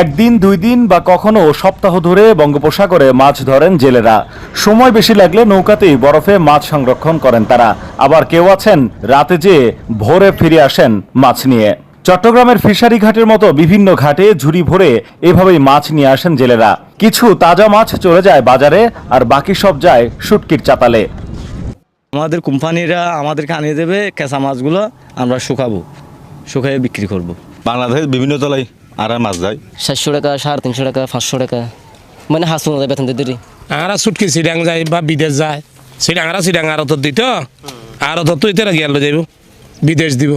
একদিন দুই দিন বা কখনো সপ্তাহ ধরে বঙ্গোপসাগরে মাছ ধরেন জেলেরা। সময় বেশি লাগলে নৌকাতেই বরফে মাছ সংরক্ষণ করেন তারা। আবার কেউ আছেন রাতে যেয়ে ভোরে ফিরে আসেন মাছ নিয়ে। চট্টগ্রামের ফিশারি ঘাটের মতো বিভিন্ন ঘাটে ঝুড়ি ভরে এভাবেই মাছ নিয়ে আসেন জেলেরা। কিছু তাজা মাছ চলে যায় বাজারে, আর বাকি সব যায় শুটকির চাতালে। আমাদের কোম্পানিরা আমাদেরকে আনিয়ে দেবে কেঁচা মাছগুলো, আমরা শুকাইয়ে বিক্রি করব। বাংলাদেশের বিভিন্ন তলায় আর মাছ যায় 700 টাকা, 350 টাকা, 500 টাকা, মানে হাসু না বেতন দিদি। আরা সুটকি সিডাং যায় বা বিদেশ যায়, সিডাং আরো তো দিত, আরো তো তুই তেরা গিয়ে যাইব বিদেশ দিব।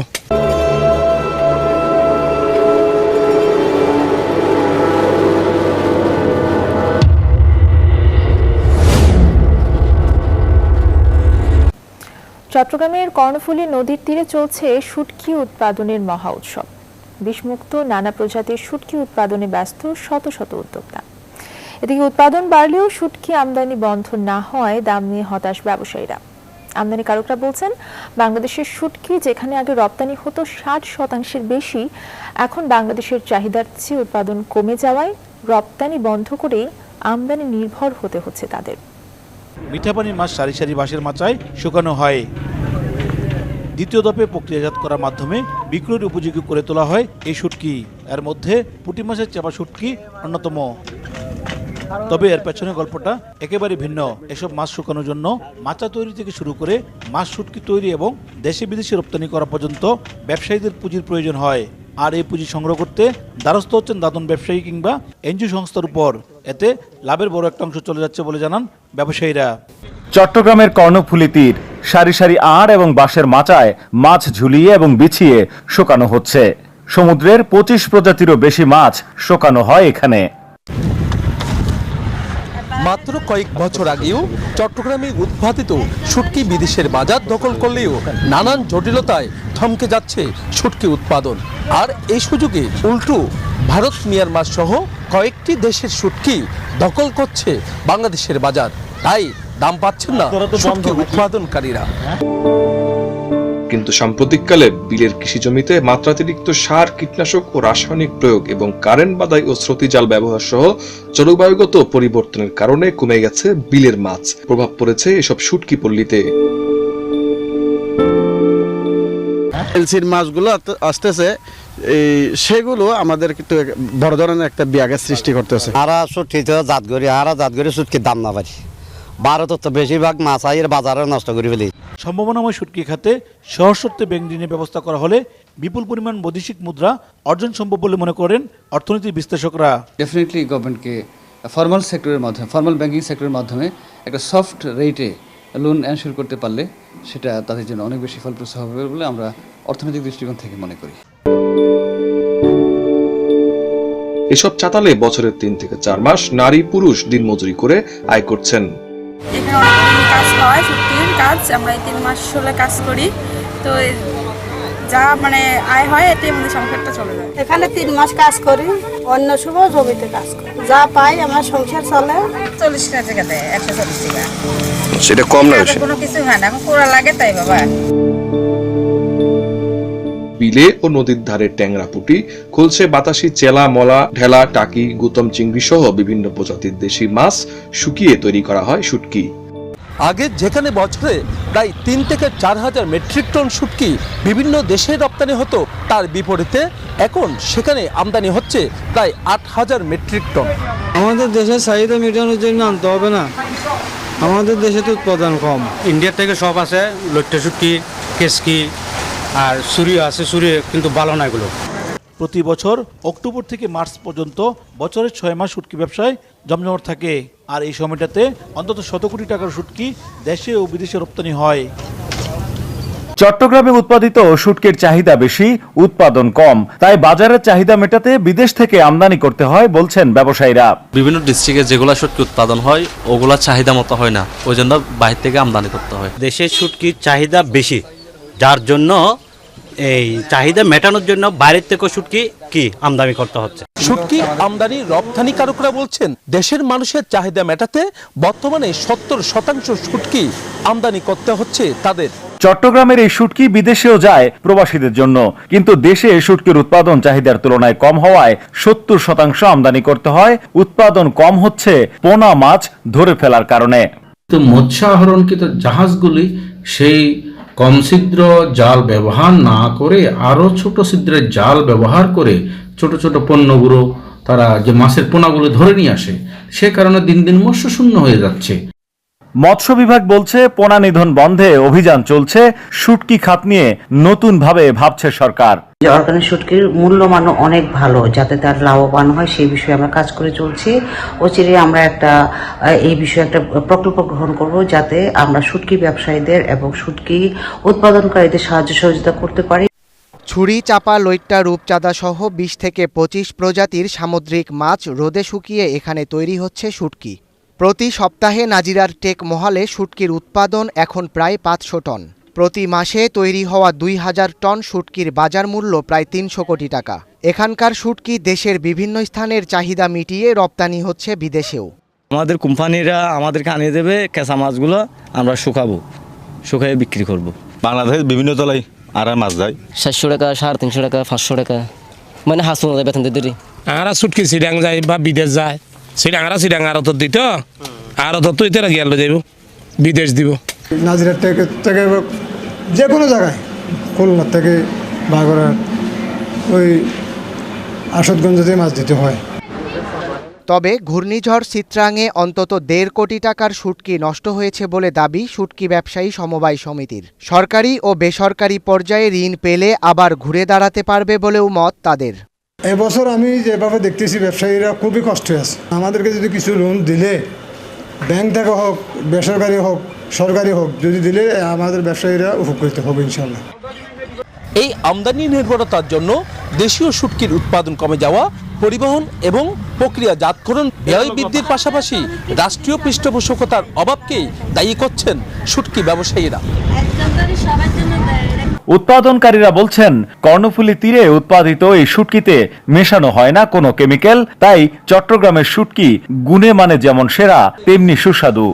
চট্টগ্রামের কর্ণফুলী নদীর তীরে চলছে শুটকি উৎপাদনের মহা উৎসব। বিষমুক্ত নানা প্রজাতির শুটকি উৎপাদনে ব্যস্ত শত শত উদ্যোক্তা। এদিকে উৎপাদন বাড়লেও শুটকি আমদানি বন্ধ না হওয়ায় দাম নিয়ে হতাশ ব্যবসায়ীরা। আমদানিকারকরা বলছেন, বাংলাদেশের শুটকি যেখানে আগে রপ্তানি হতো 60% বেশি, এখন বাংলাদেশের চাহিদার চেয়ে উৎপাদন কমে যাওয়ায় রপ্তানি বন্ধ করে আমদানি নির্ভর হতে হচ্ছে তাদের। মিঠাপানির মাছ সারি সারি বাঁশের মাচায় শুকানো হয়। দ্বিতীয় দফে প্রক্রিয়াজাত করার মাধ্যমে বিক্রয়ের উপযোগী করে তোলা হয় এই শুটকি। এর মধ্যে পুঁটি মাছের চাপা শুটকি অন্যতম। তবে এর পেছনে গল্পটা একেবারে ভিন্ন। এসব মাছ শুকানোর জন্য মাচা তৈরি থেকে শুরু করে মাছ শুটকি তৈরি এবং দেশে বিদেশে রপ্তানি করা পর্যন্ত ব্যবসায়ীদের পুঁজির প্রয়োজন হয়। আর এই পুঁজি সংগ্রহ করতে দ্বারস্থ হচ্ছেন দাদন ব্যবসায়ী কিংবা এনজিও সংস্থার উপর। এতে লাভের বড় একটা অংশ চলে যাচ্ছে বলে জানান ব্যবসায়ীরা। চট্টগ্রামের কর্ণফুলী তীর সারি সারি আড় এবং বাঁশের মাচায় মাছ ঝুলিয়ে এবং বিছিয়ে শুকানো হচ্ছে। সমুদ্রের 25 প্রজাতিরও বেশি মাছ শুকানো হয় এখানে। মাত্র কয়েক বছর আগেও চট্টগ্রামে উদ্ভাবিত শুটকি বিদেশের বাজার দখল করলেও নানান জটিলতায় থমকে যাচ্ছে শুটকি উৎপাদন। আর এই সুযোগে উল্টো ভারত, মিয়ানমার সহ কয়েকটি দেশের শুটকি দখল করছে বাংলাদেশের বাজার। তাই দাম পাচ্ছেন না শুটকি উৎপাদনকারীরা। কিন্তু সাম্প্রতিককালে বিলের কৃষি জমিতে মাত্রাতিরিক্ত সার, কীটনাশক ও রাসায়নিক প্রয়োগ এবং কারেন্ট বাধাই ও স্রোতিজাল ব্যবহার সহ জলবায়ুগত পরিবর্তনের কারণে কমে গেছে বিলের মাছ। প্রভাব পড়েছে এসব শুটকি পল্লীতে। এলসির মাছগুলো আসতেছে, সেগুলো আমাদের কিন্তু বড় ধরনের একটা বিয়াগের সৃষ্টি করতেছে। আরা শুটকিতে জাতগরি শুটকির দাম না পারি, ভারতত তো বেশিরভাগ মাছ আইয়ের বাজারে নষ্ট করে ফেলি। সম্ভাবনাময় শুটকি খাতে সহজশর্তে ব্যাংক ঋণের ব্যবস্থা করা হলে বিপুল পরিমাণ বৈদেশিক মুদ্রা অর্জন সম্ভব বলে মনে করেন অর্থনীতির বিশ্লেষকরা। ডেফিনেটলি গভর্নমেন্টকে ফর্মাল সেক্টরের মাধ্যমে, ফর্মাল ব্যাংকিং সেক্টরের মাধ্যমে একটা সফট রেটে লোন এনশিওর করতে পারলে সেটা তাদের জন্য অনেক বেশি ফলপ্রসূ হবে বলে আমরা অর্থনৈতিক দৃষ্টিকোণ থেকে মনে করি। এসব চাতালে বছরের 3 থেকে 4 মাস নারী পুরুষ দিনমজুরি করে আয় করছেন। এখানে অনেক কাজ হয়, শুটকির কাজ। আমরা এই 3 মাস হলে কাজ করি, তো যা মানে আয় হয় এতে আমাদের সংসারটা চলে যায়। এখানে 3 মাস কাজ করি, অন্য সময় জমিতে কাজ করি। যা পাই আমার সংসার চলে। 40 টাকা দেয়, 140 টাকা। সেটা কম না, কোনো কিছু হয় না, এখন পোড়া লাগে তাই বাবা। বিলে ও নদীর ধারে ট্যাংরা পুঁটি, খুলছে বাতাসি, চেলা, মলা, ঢেলা, টাকি, গুতম চিংড়ি সহ বিভিন্ন প্রজাতির দেশি মাছ শুকিয়ে তৈরি করা হয় শুটকি। আগে যেখানে বছরে প্রায় 3 থেকে 4 হাজার মেট্রিক টন শুটকি বিভিন্ন দেশে রপ্তানি হতো, তার বিপরীতে এখন সেখানে আমদানি হচ্ছে প্রায় 8,000 মেট্রিক টন। আমাদের দেশের চাহিদা মেটানোর জন্য আনতে হবে না, আমাদের দেশে তো উৎপাদন কম। ইন্ডিয়ার থেকে সব আছে, লইট্টা শুটকি, কেসকি আর সুরি আছে, সুরি কিন্তু ভালো না এগুলো। প্রতি বছর অক্টোবর থেকে মার্চ পর্যন্ত বছরের 6 মাস শুটকি ব্যবসায় জমজমাট থাকে। আর এই সময়টাতে অন্তত 100 কোটি টাকার শুটকি দেশে ও বিদেশে রপ্তানি হয়। চট্টগ্রামে উৎপাদিত শুটকির চাহিদা বেশি, উৎপাদন কম, তাই বাজারের চাহিদা মেটাতে বিদেশ থেকে আমদানি করতে হয় বলছেন ব্যবসায়ীরা। বিভিন্ন ডিস্ট্রিক্টে যেগুলা শুটকি উৎপাদন হয় ওগুলা চাহিদা মতো হয় না, ওই জন্য বাইরে থেকে আমদানি করতে হয়। দেশের শুটকির চাহিদা বেশি, যার জন্য এই চাহিদা মেটানোর জন্য বাইরের থেকে শুটকি শুটকি আমদানি করতে হচ্ছে। শুটকি আমদানি রপ্তানিকারকরা বলছেন দেশের মানুষের চাহিদা মেটাতে বর্তমানে 70% শুটকি আমদানি করতে হচ্ছে তাদের। চট্টগ্রামের এই শুটকি বিদেশেও যায় প্রবাসীদের জন্য, কিন্তু দেশে শুটকির উৎপাদন চাহিদার তুলনায় কম হওয়ায় 70% আমদানি করতে হয়। উৎপাদন কম হচ্ছে পোনা মাছ ধরে ফেলার কারণে। তো মৎস্য আহরণকৃত জাহাজগুলি সেই কম ছিদ্র জাল ব্যবহার না করে আরো ছোট ছিদ্রের জাল ব্যবহার করে ছোট ছোট পণ্যগুলো তারা যে মাছের পোনাগুলো ধরে নিয়ে আসে, সে কারণে দিন দিন মৎস্য শূন্য হয়ে যাচ্ছে। মৎস্য বিভাগ বলছে পোনা নিধন বন্ধে অভিযান চলছে। শুটকি খাত নিয়ে নতুন ভাবে ভাবছে সরকার। অর্গানিক শুটকির মূল্যমানও অনেক ভালো, যাতে তার লাভবান হয় সেই বিষয়ে আমরা কাজ করে চলছি। অচিরে আমরা এই বিষয়ে একটা প্রকল্প গ্রহণ করব, যাতে আমরা শুটকি ব্যবসায়ীদের এবং শুটকি উৎপাদনকারীদের সাহায্য সহযোগিতা করতে পারি। ছুরি, চাপা, লইট্টা, রূপচাঁদা সহ 20 থেকে 25 প্রজাতির সামুদ্রিক মাছ রোদে শুকিয়ে এখানে তৈরি হচ্ছে শুটকি। প্রতি সপ্তাহে নাজিরার টেক মহলে শুটকির উৎপাদন এখন প্রায় 500 টন। প্রতি মাসে তৈরি হওয়া 2000 টন শুটকির বাজার মূল্য প্রায় 300 কোটি টাকা। এখানকার শুটকি দেশের বিভিন্ন স্থানের চাহিদা মিটিয়ে রপ্তানি হচ্ছে বিদেশেও। আমাদের কোম্পানিরা আমাদেরকে আনিয়ে দেবে কেঁচা মাছগুলো, আমরা শুকাইয়ে বিক্রি করব। বাংলাদেশের বিভিন্ন তলায় আর মাছ যায় 700 টাকা, 350 টাকা, 500 টাকা, মানে হাসুন বেতন দিতে। আমরা শুটকি চিটাং যায় বা বিদেশ যায়, চিটাং আরত দিত, আরত তো এটা গিয়ে যাইব বিদেশ দিব। নাজিরার থেকে যে কোনো জায়গায়, খুলনা থেকে বাগড়া, ওই আসাদগঞ্জ থেকে মাছ দিতে হয়। তবে ঘূর্ণিঝড় চিত্রাঙে অন্তত 1.5 কোটি টাকার শুটকি নষ্ট হয়েছে বলে দাবি শুটকি ব্যবসায়ী সমবায় সমিতির। সরকারি ও বেসরকারি পর্যায়ে ঋণ পেলে আবার ঘুরে দাঁড়াতে পারবে বলেও মত তাদের। এবছর আমি যেভাবে দেখতেছি ব্যবসায়ীরা খুবই কষ্টে আছে। আমাদেরকে যদি কিছু লোন দিলে, ব্যাংক থেকে হোক, বেসরকারি হোক, সরকারি হোক, যদি দিলে আমাদের ব্যবসায়ীরা উপকৃত হবে ইনশাল্লাহ। এই আমদানি নির্ভরতার জন্য দেশীয় শুটকির উৎপাদন কমে যাওয়া, পরিবহন এবং প্রক্রিয়াজাতকরণ ব্যয় বৃদ্ধির পাশাপাশি রাষ্ট্রীয় পৃষ্ঠপোষকতার অভাবকেই দায়ী করছেন শুটকি ব্যবসায়ীরা। উৎপাদনকারীরা বলছেন কর্ণফুলী তীরে উৎপাদিত এই শুটকিতে মেশানো হয় না কোনো কেমিক্যাল, তাই চট্টগ্রামের শুটকি গুণে মানে যেমন সেরা তেমনি সুস্বাদু।